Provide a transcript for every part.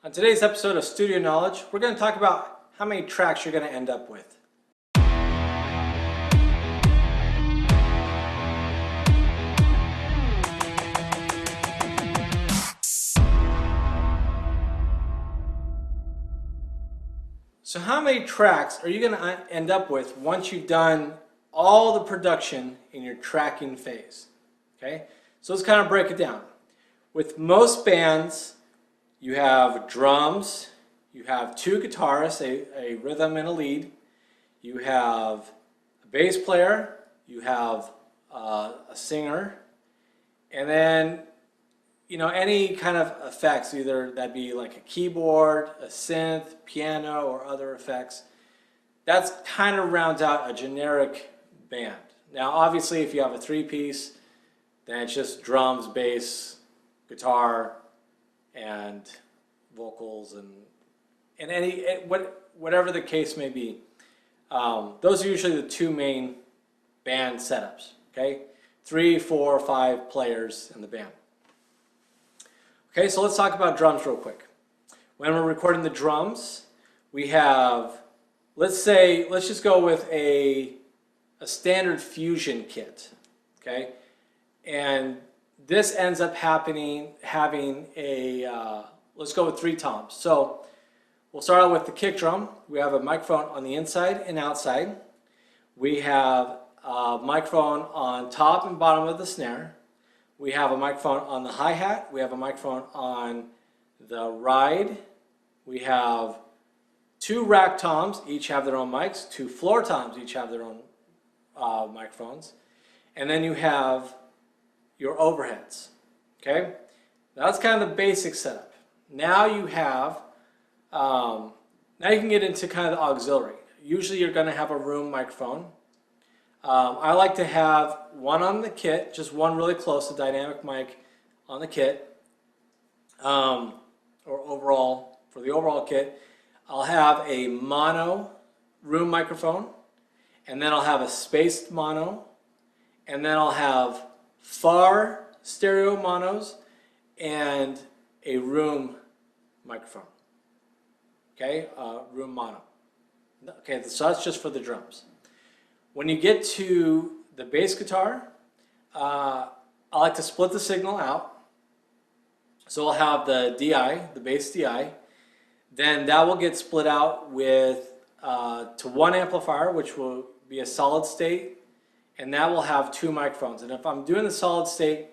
On today's episode of Studio Knowledge, we're going to talk about how many tracks you're going to end up with. So how many tracks are you going to end up with once you've done all the production in your tracking phase? Okay, so let's kind of break it down. With most bands, you have drums, you have two guitarists, a rhythm and a lead, you have a bass player, you have a singer, and then any kind of effects, either that be like a keyboard, a synth, piano, or other effects. That's kind of rounds out a generic band. Now obviously if you have a three-piece, then it's just drums, bass, guitar, and vocals, and whatever the case may be. Those are usually the two main band setups. Okay, 3, 4, 5 players in the band. Okay, so let's talk about drums real quick. When we're recording the drums, we have, let's just go with a standard fusion kit. Okay, and this ends up having a let's go with 3 toms. So we'll start out with the kick drum. We have a microphone on the inside and outside. We have a microphone on top and bottom of the snare. We have a microphone on the hi-hat. We have a microphone on the ride. We have 2 rack toms, each have their own mics. 2 floor toms, each have their own microphones. And then you have your overheads. Okay, that's kind of the basic setup. Now you have, now you can get into kind of the auxiliary. Usually you're going to have a room microphone. I like to have one on the kit, just one really close, a dynamic mic on the kit, or overall, for the overall kit. I'll have a mono room microphone, and then I'll have a spaced mono, and then I'll have far stereo monos, and a room microphone. Okay, room mono. Okay, so that's just for the drums. When you get to the bass guitar, I like to split the signal out. So I'll have the DI, the bass DI. Then that will get split out with to one amplifier, which will be a solid state, and that will have 2 microphones. And if I'm doing the solid state,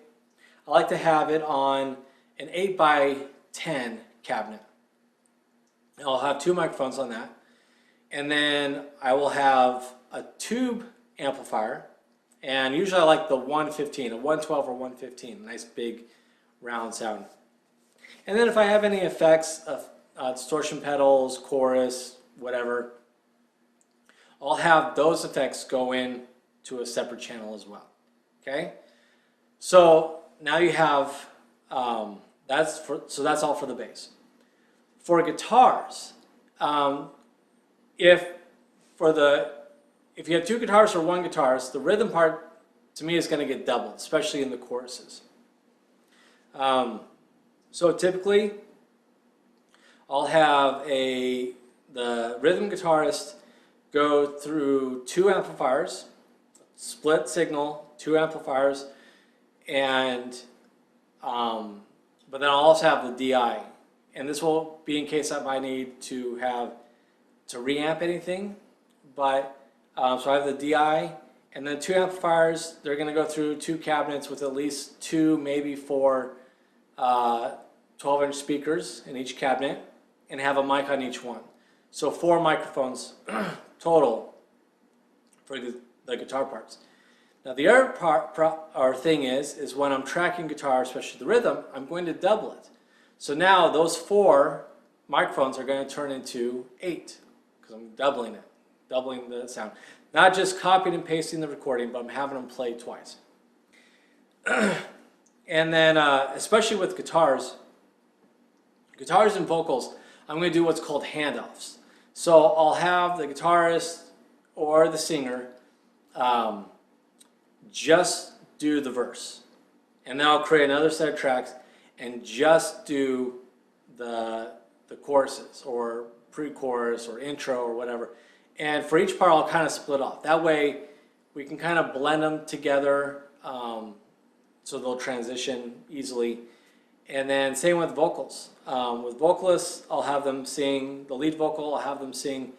I like to have it on an 8x10 cabinet. I'll have 2 microphones on that. And then I will have a tube amplifier, and usually I like the 115, a 112 or 115, nice big round sound. And then if I have any effects of distortion pedals, chorus, whatever, I'll have those effects go in to a separate channel as well. Okay, so now you have that's all for the bass. For guitars, if you have 2 guitarists or 1 guitarist, the rhythm part to me is going to get doubled, especially in the choruses. So typically, I'll have the rhythm guitarist go through 2 amplifiers, split signal, 2 amplifiers, and but then I'll also have the DI, and this will be in case I might need to reamp anything. But so I have the DI, and then 2 amplifiers. They're going to go through 2 cabinets with at least 2, maybe 4 12-inch speakers in each cabinet, and have a mic on each one. So 4 microphones total for the guitar parts. Now the other thing is when I'm tracking guitar, especially the rhythm, I'm going to double it. So now those 4 microphones are going to turn into 8 because I'm doubling it. Doubling the sound. Not just copying and pasting the recording, but I'm having them play twice. And then, especially with guitars and vocals, I'm going to do what's called handoffs. So I'll have the guitarist or the singer just do the verse. And then I'll create another set of tracks and just do the the choruses or pre-chorus or intro or whatever. And for each part, I'll kind of split off. That way, we can kind of blend them together so they'll transition easily. And then same with vocals. With vocalists, I'll have them sing the lead vocal, I'll have them sing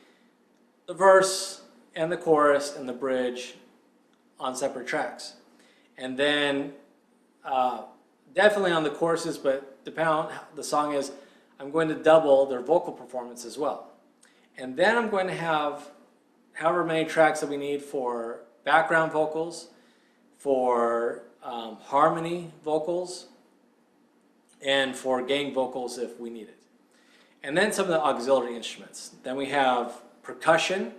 the verse and the chorus and the bridge on separate tracks. And then definitely on the choruses, but depending on how the song is, I'm going to double their vocal performance as well. And then I'm going to have however many tracks that we need for background vocals, for harmony vocals, and for gang vocals if we need it. And then some of the auxiliary instruments. Then we have percussion,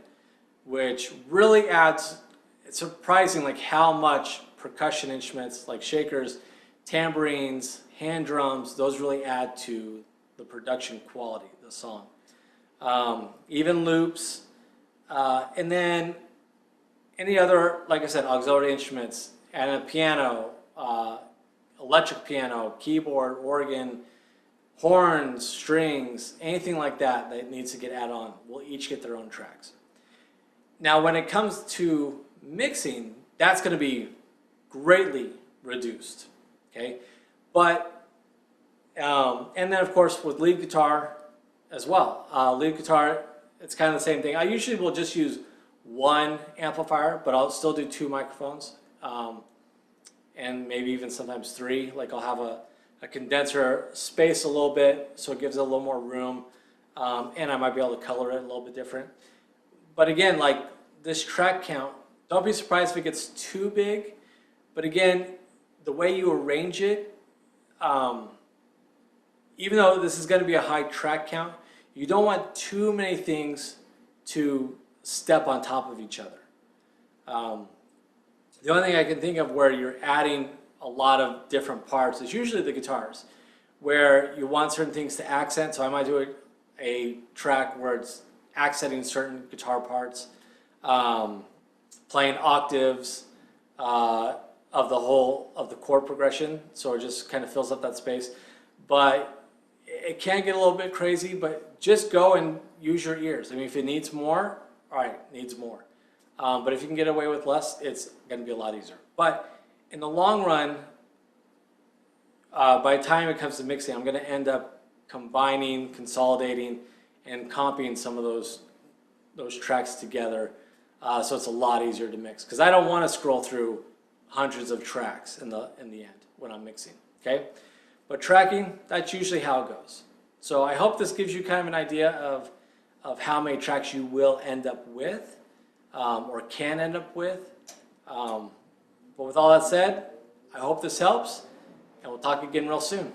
which really adds, it's surprising like how much percussion instruments like shakers, tambourines, hand drums, those really add to the production quality of the song. Even loops, and then any other, like I said, auxiliary instruments, and a piano, electric piano, keyboard, organ, horns, strings, anything like that that needs to get added on will each get their own tracks. Now when it comes to mixing, that's going to be greatly reduced, okay? But, and then of course with lead guitar as well. Lead guitar, it's kind of the same thing. I usually will just use one amplifier, but I'll still do 2 microphones. And maybe even sometimes 3. Like I'll have a condenser space a little bit so it gives it a little more room, and I might be able to color it a little bit different. But again, like this track count, don't be surprised if it gets too big, but again, the way you arrange it, even though this is going to be a high track count, you don't want too many things to step on top of each other. The only thing I can think of where you're adding a lot of different parts is usually the guitars, where you want certain things to accent. So I might do a track where it's accenting certain guitar parts, playing octaves of the whole of the chord progression, so it just kind of fills up that space. But it can get a little bit crazy, but just go and use your ears. I mean, if it needs more, all right, it needs more. But if you can get away with less, it's going to be a lot easier. But in the long run, by the time it comes to mixing, I'm going to end up combining, consolidating, and comping some of those tracks together, so it's a lot easier to mix. Because I don't want to scroll through hundreds of tracks in the end when I'm mixing. Okay, but tracking, that's usually how it goes. So I hope this gives you kind of an idea of how many tracks you will end up with. Or can end up with. But with all that said, I hope this helps, and we'll talk again real soon.